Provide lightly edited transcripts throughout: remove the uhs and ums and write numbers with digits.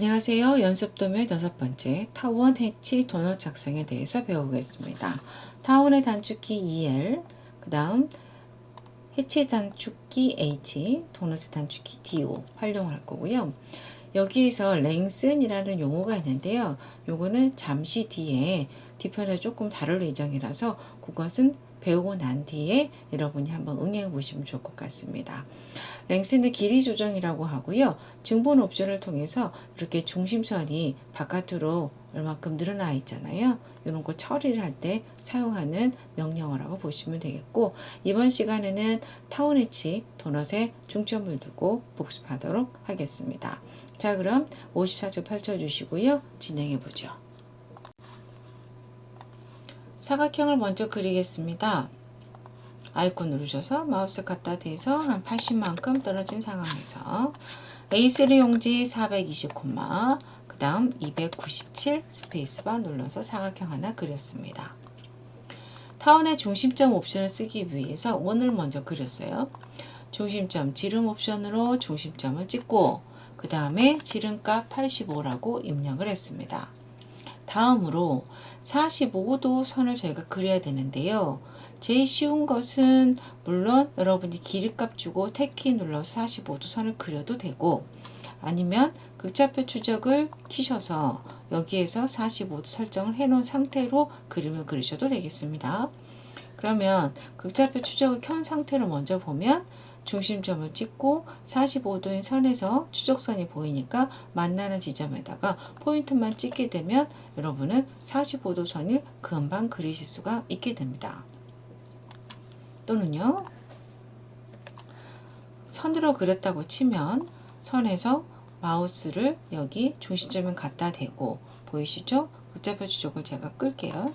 안녕하세요. 연습도면 6번째 타원 해치 도넛 작성에 대해서 배우겠습니다. 타원의 단축키 EL, 그 다음 해치 단축키 H, 도넛의 단축키 DO 활용할 거고요. 여기에서 랭슨이라는 용어가 있는데요. 요거는 잠시 뒤에 뒤편에 조금 다룰 예정이라서 그것은 배우고 난 뒤에 여러분이 한번 응용해 보시면 좋을 것 같습니다. 랭슨은 길이 조정이라고 하고요. 증본 옵션을 통해서 이렇게 중심선이 바깥으로 얼마큼 늘어나 있잖아요. 이런 거 처리를 할 때 사용하는 명령어라고 보시면 되겠고, 이번 시간에는 타운해치 도넛에 중점을 두고 복습하도록 하겠습니다. 자, 그럼 54쪽 펼쳐주시고요. 진행해보죠. 사각형을 먼저 그리겠습니다. 아이콘 누르셔서 마우스 갖다 대서 한 80만큼 떨어진 상황에서 A3 용지 420, 그 다음 297 스페이스바 눌러서 사각형 하나 그렸습니다. 타원의 중심점 옵션을 쓰기 위해서 원을 먼저 그렸어요. 중심점 지름 옵션으로 중심점을 찍고 그 다음에 지름값 85라고 입력을 했습니다. 다음으로 45도 선을 저희가 그려야 되는데요. 제일 쉬운 것은 물론 여러분이 길이값 주고 탭키 눌러서 45도 선을 그려도 되고, 아니면 극좌표 추적을 키셔서 여기에서 45도 설정을 해 놓은 상태로 그림을 그리셔도 되겠습니다. 그러면 극좌표 추적을 켠 상태로 먼저 보면 중심점을 찍고 45도인 선에서 추적선이 보이니까 만나는 지점에다가 포인트만 찍게 되면 여러분은 45도 선을 금방 그리실 수가 있게 됩니다. 또는요, 선으로 그렸다고 치면 선에서 마우스를 여기 중심점에 갖다 대고, 보이시죠? 극좌표 추적을 제가 끌게요.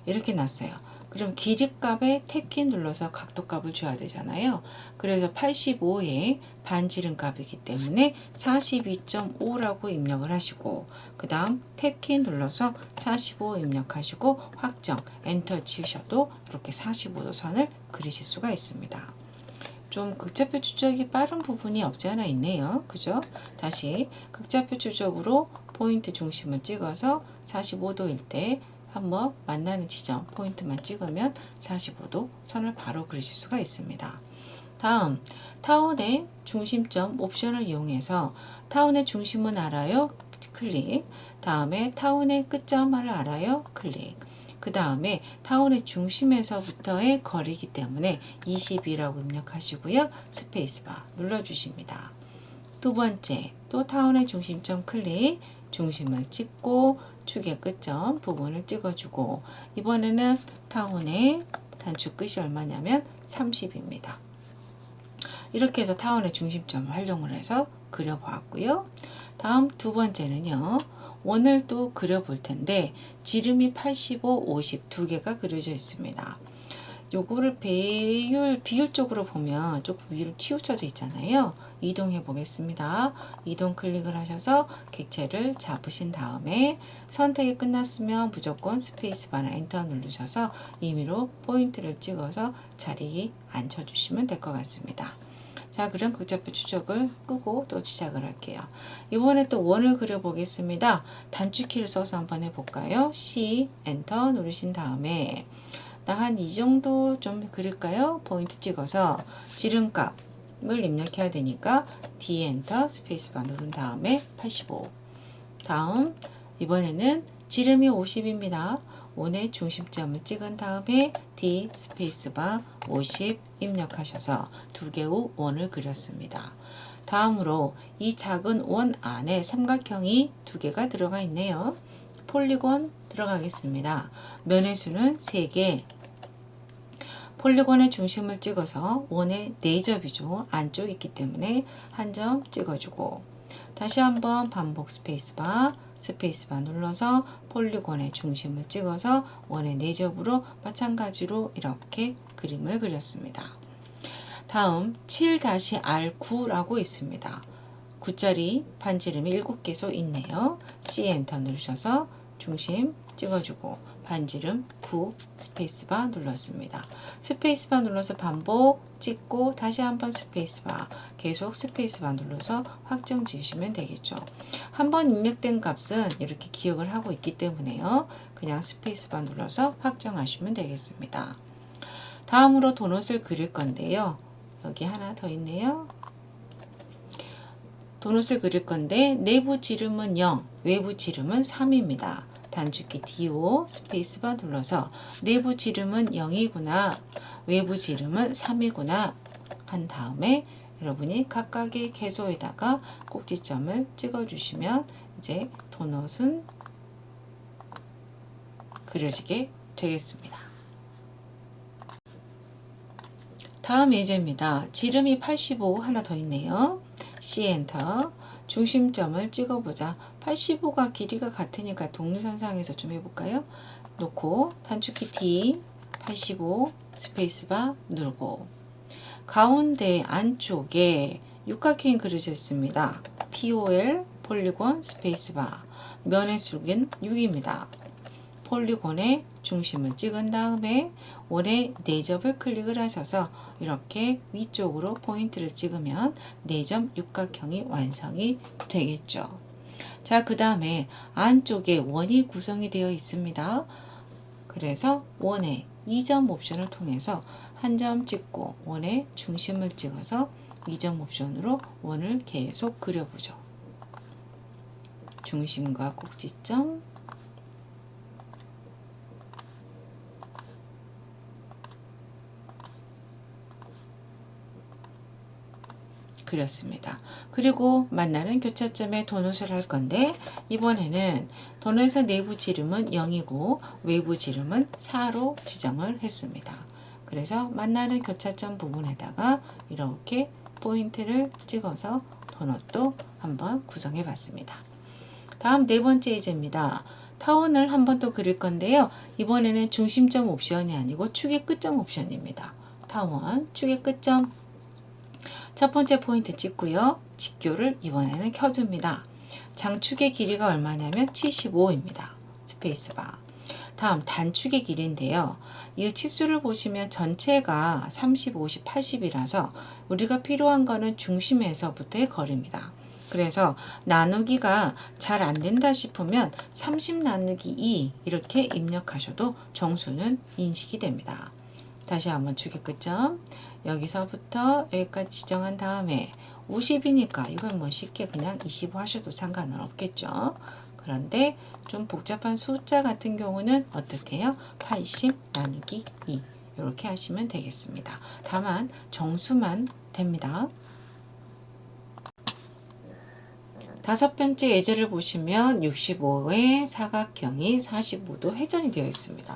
이렇게 놨어요. 그럼 길이값에 탭키 눌러서 각도값을 줘야 되잖아요. 그래서 85의 반지름값이기 때문에 42.5라고 입력을 하시고, 그 다음 탭키 눌러서 45 입력하시고 확정 엔터 치우셔도 이렇게 45도 선을 그리실 수가 있습니다. 좀 극좌표 추적이 빠른 부분이 없지 않아 있네요. 그죠? 다시 극좌표 추적으로 포인트 중심을 찍어서 45도일 때 한번 만나는 지점 포인트만 찍으면 45도 선을 바로 그리실 수가 있습니다. 다음, 타원의 중심점 옵션을 이용해서 타원의 중심은 알아요? 클릭. 다음에 타원의 끝점을 알아요? 클릭. 그 다음에 타원의 중심에서부터의 거리이기 때문에 20이라고 입력하시고요. 스페이스바 눌러주십니다. 두 번째, 또 타원의 중심점 클릭, 중심을 찍고 축의 끝점 부분을 찍어주고, 이번에는 타원의 단축 끝이 얼마냐면 30입니다. 이렇게 해서 타원의 중심점을 활용을 해서 그려보았고요. 다음 두 번째는요. 원을 또 그려볼 텐데 지름이 85, 50 두 개가 그려져 있습니다. 요거를 비율적으로 보면 조금 위로 치우쳐져 있잖아요. 이동해 보겠습니다. 이동 클릭을 하셔서 객체를 잡으신 다음에 선택이 끝났으면 무조건 스페이스바나 엔터 누르셔서 임의로 포인트를 찍어서 자리에 앉혀주시면 될 것 같습니다. 자, 그럼 극좌표 추적을 끄고 또 시작을 할게요. 이번에 또 원을 그려보겠습니다. 단축키를 써서 한번 해볼까요? C, 엔터 누르신 다음에 나 한 이 정도 좀 그릴까요? 포인트 찍어서 지름값을 입력해야 되니까 D, 엔터, 스페이스바 누른 다음에 85. 다음, 이번에는 지름이 50입니다. 원의 중심점을 찍은 다음에 D 스페이스바 50 입력하셔서 두 개의 원을 그렸습니다. 다음으로 이 작은 원 안에 삼각형이 두 개가 들어가 있네요. 폴리곤 들어가겠습니다. 면의 수는 3개. 폴리곤의 중심을 찍어서 원의 4점이죠. 안쪽에 있기 때문에 한 점 찍어주고, 다시 한번 반복 스페이스바 눌러서 폴리곤의 중심을 찍어서 원의 4점으로 마찬가지로 이렇게 그림을 그렸습니다. 다음 7-R9라고 있습니다. 9짜리 반지름이 7개소 있네요. C 엔터 누르셔서 중심 찍어주고 반지름 9 스페이스바 눌렀습니다. 스페이스바 눌러서 반복 찍고 다시 한번 스페이스바, 계속 스페이스바 눌러서 확정 지으시면 되겠죠. 한번 입력된 값은 이렇게 기억을 하고 있기 때문에요. 그냥 스페이스바 눌러서 확정하시면 되겠습니다. 다음으로 도넛을 그릴 건데요. 여기 하나 더 있네요. 도넛을 그릴 건데 내부 지름은 0, 외부 지름은 3입니다. 단축키 D5 스페이스바 눌러서 내부 지름은 0이구나, 외부 지름은 3이구나 한 다음에 여러분이 각각의 개소에다가 꼭지점을 찍어주시면 이제 도넛은 그려지게 되겠습니다. 다음 예제입니다. 지름이 85 하나 더 있네요. C 엔터. 중심점을 찍어보자. 85가 길이가 같으니까 독립선상에서 좀 해볼까요? 놓고 단축키 D 85 스페이스바 누르고 가운데 안쪽에 육각형이 그려져 있습니다. POL 폴리곤 스페이스바, 면의 수는 6입니다. 폴리곤의 중심을 찍은 다음에 원의 내접을 클릭을 하셔서 이렇게 위쪽으로 포인트를 찍으면 내접 육각형이 완성이 되겠죠. 자, 그 다음에 안쪽에 원이 구성이 되어 있습니다. 그래서 원의 이점 옵션을 통해서 한 점 찍고 원의 중심을 찍어서 이점 옵션으로 원을 계속 그려보죠. 중심과 꼭지점, 그렸습니다. 그리고 만나는 교차점에 도넛을 할 건데 이번에는 도넛의 내부 지름은 0이고 외부 지름은 4로 지정을 했습니다. 그래서 만나는 교차점 부분에다가 이렇게 포인트를 찍어서 도넛도 한번 구성해 봤습니다. 다음 네 번째 예제입니다. 타원을 한 번 더 그릴 건데요. 이번에는 중심점 옵션이 아니고 축의 끝점 옵션입니다. 타원, 축의 끝점 첫 번째 포인트 찍고요. 직교를 이번에는 켜줍니다. 장축의 길이가 얼마냐면 75입니다. 스페이스바. 다음 단축의 길이인데요. 이 치수를 보시면 전체가 30, 50, 80이라서 우리가 필요한 거는 중심에서부터의 거리입니다. 그래서 나누기가 잘 안 된다 싶으면 30 나누기 2 이렇게 입력하셔도 정수는 인식이 됩니다. 다시 한번 축의 끝점 여기서부터 여기까지 지정한 다음에 50이니까 이건 뭐 쉽게 그냥 25 하셔도 상관은 없겠죠. 그런데 좀 복잡한 숫자 같은 경우는 어떻게 해요? 80 나누기 2 이렇게 하시면 되겠습니다. 다만 정수만 됩니다. 다섯 번째 예제를 보시면 65의 사각형이 45도 회전이 되어 있습니다.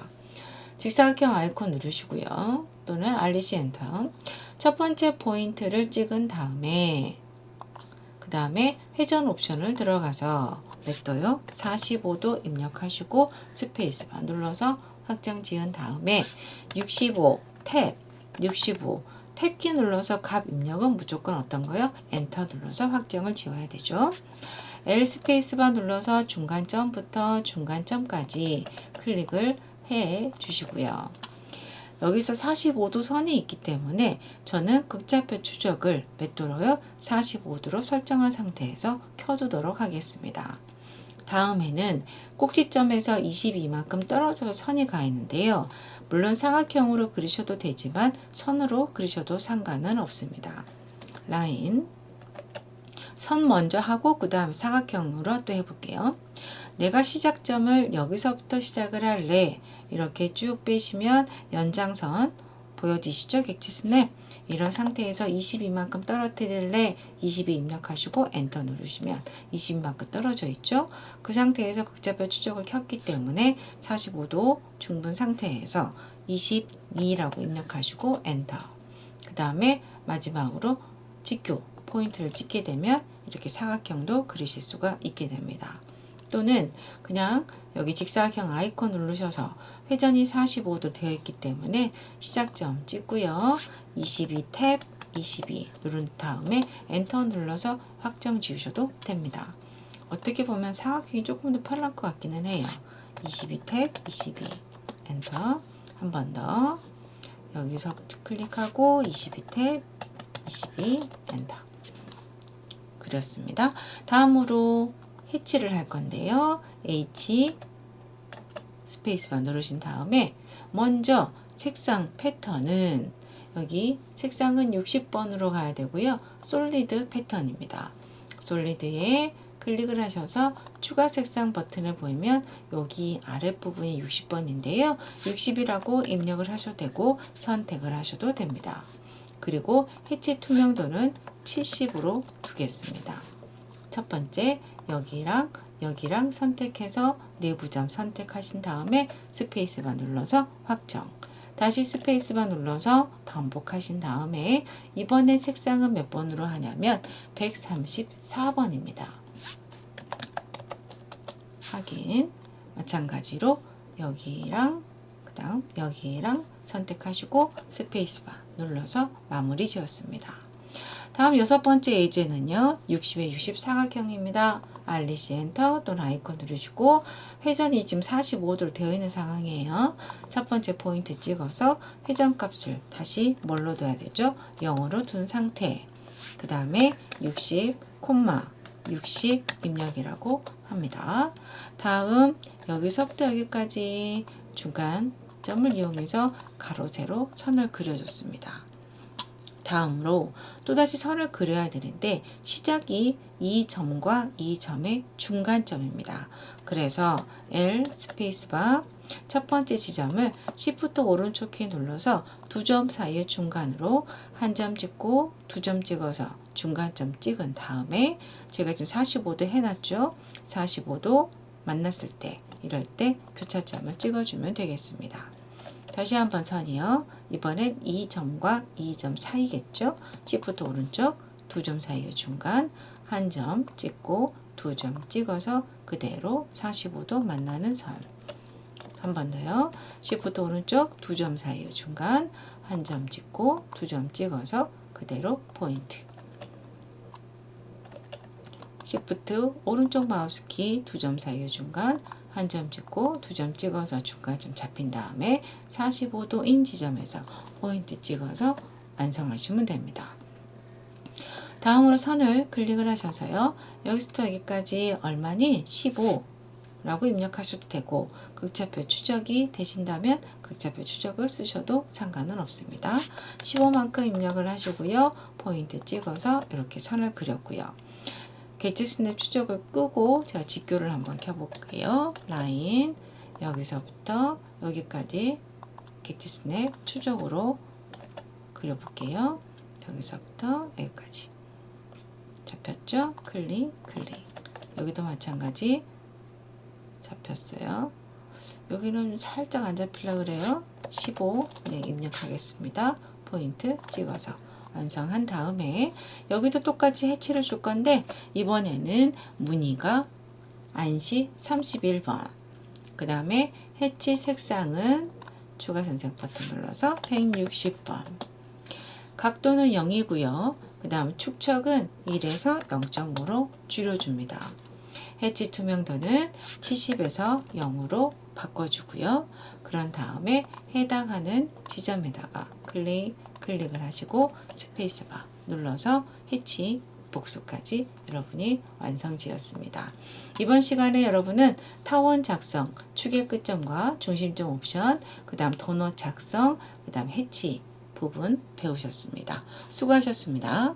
직사각형 아이콘 누르시고요. 또는 알리시 엔터. 첫 번째 포인트를 찍은 다음에 그 다음에 회전 옵션을 들어가서 냅둬요. 45도 입력하시고 스페이스바 눌러서 확정 지은 다음에 65 탭 65 탭키 눌러서 값 입력은 무조건 어떤 거요? 엔터 눌러서 확정을 지어야 되죠. L 스페이스바 눌러서 중간점부터 중간점까지 클릭을 해 주시고요. 여기서 45도 선이 있기 때문에 저는 극좌표 추적을 몇 도로요? 45도로 설정한 상태에서 켜두도록 하겠습니다. 다음에는 꼭지점에서 22만큼 떨어져서 선이 가 있는데요. 물론 사각형으로 그리셔도 되지만 선으로 그리셔도 상관은 없습니다. 라인 선 먼저 하고 그 다음에 사각형으로 또 해볼게요. 내가 시작점을 여기서부터 시작을 할래. 이렇게 쭉 빼시면 연장선 보여지시죠? 객체 스냅 이런 상태에서 22만큼 떨어뜨릴래 22 입력하시고 엔터 누르시면 22만큼 떨어져 있죠? 그 상태에서 극좌표 추적을 켰기 때문에 45도 중분 상태에서 22라고 입력하시고 엔터. 그 다음에 마지막으로 직교 포인트를 찍게 되면 이렇게 사각형도 그리실 수가 있게 됩니다. 또는 그냥 여기 직사각형 아이콘 누르셔서 회전이 45도 되어 있기 때문에 시작점 찍고요. 22 탭 22 누른 다음에 엔터 눌러서 확정 지우셔도 됩니다. 어떻게 보면 사각형이 조금 더 편할 것 같기는 해요. 22 탭 22 엔터. 한 번 더. 여기서 클릭하고 22탭 22 엔터. 그렸습니다. 다음으로 해치를 할 건데요. H 스페이스바 누르신 다음에 먼저 색상 패턴은 여기 색상은 60번으로 가야 되고요. 솔리드 패턴입니다. 솔리드에 클릭을 하셔서 추가 색상 버튼을 보이면 여기 아랫부분이 60번인데요. 60이라고 입력을 하셔도 되고 선택을 하셔도 됩니다. 그리고 해치 투명도는 70으로 두겠습니다. 첫 번째 여기랑 선택해서 내부점 선택하신 다음에 스페이스바 눌러서 확정. 다시 스페이스바 눌러서 반복하신 다음에 이번에 색상은 몇 번으로 하냐면 134번입니다. 확인. 마찬가지로 여기랑 그다음 여기랑 선택하시고 스페이스바 눌러서 마무리 지었습니다. 다음 6번째 예제는요. 60에 60 사각형입니다. 알리시 엔터 또는 아이콘 누르시고 회전이 지금 45도로 되어 있는 상황이에요. 첫 번째 포인트 찍어서 회전값을 다시 뭘로 둬야 되죠? 0으로 둔 상태. 그 다음에 60, 60 입력이라고 합니다. 다음 여기서부터 여기까지 중간 점을 이용해서 가로 세로 선을 그려줬습니다. 다음으로 또다시 선을 그려야 되는데 시작이 이 점과 이 점의 중간점입니다. 그래서 L 스페이스바 첫 번째 지점을 Shift 오른쪽 키 눌러서 두 점 사이의 중간으로 한 점 찍고 두 점 찍어서 중간점 찍은 다음에 제가 지금 45도 해놨죠. 45도 만났을 때 이럴 때 교차점을 찍어주면 되겠습니다. 다시 한번 선이요. 이번엔 이 점과 이 점 사이겠죠. Shift 오른쪽 두 점 사이의 중간 한 점 찍고 두 점 찍어서 그대로 45도 만나는 선. 한 번 더요. Shift 오른쪽 두 점 사이의 중간 한 점 찍고 두 점 찍어서 그대로 포인트. Shift 오른쪽 마우스키 두 점 사이의 중간 한 점 찍고 두 점 찍어서 중간점 잡힌 다음에 45도인 지점에서 포인트 찍어서 완성하시면 됩니다. 다음으로 선을 클릭을 하셔서요. 여기서부터 여기까지 얼마니? 15라고 입력하셔도 되고 극차표 추적이 되신다면 극차표 추적을 쓰셔도 상관은 없습니다. 15만큼 입력을 하시고요. 포인트 찍어서 이렇게 선을 그렸고요. 게지 스냅 추적을 끄고 제가 직교를 한번 켜볼게요. 라인 여기서부터 여기까지 게지 스냅 추적으로 그려볼게요. 여기서부터 여기까지 잡혔죠? 클릭 여기도 마찬가지 잡혔어요. 여기는 살짝 안 잡히려고 그래요. 15 입력하겠습니다. 포인트 찍어서 완성한 다음에 여기도 똑같이 해치를 줄 건데 이번에는 무늬가 안시 31번 그 다음에 해치 색상은 추가 선택 버튼 눌러서 160번 각도는 0이고요. 그 다음 축척은 1에서 0.5로 줄여줍니다. 해치 투명도는 70에서 0으로 바꿔주고요. 그런 다음에 해당하는 지점에다가 클릭을 하시고 스페이스바 눌러서 해치 복수까지 여러분이 완성 지었습니다. 이번 시간에 여러분은 타원 작성, 축의 끝점과 중심점 옵션, 그 다음 도넛 작성, 그 다음 해치 부분 배우셨습니다. 수고하셨습니다.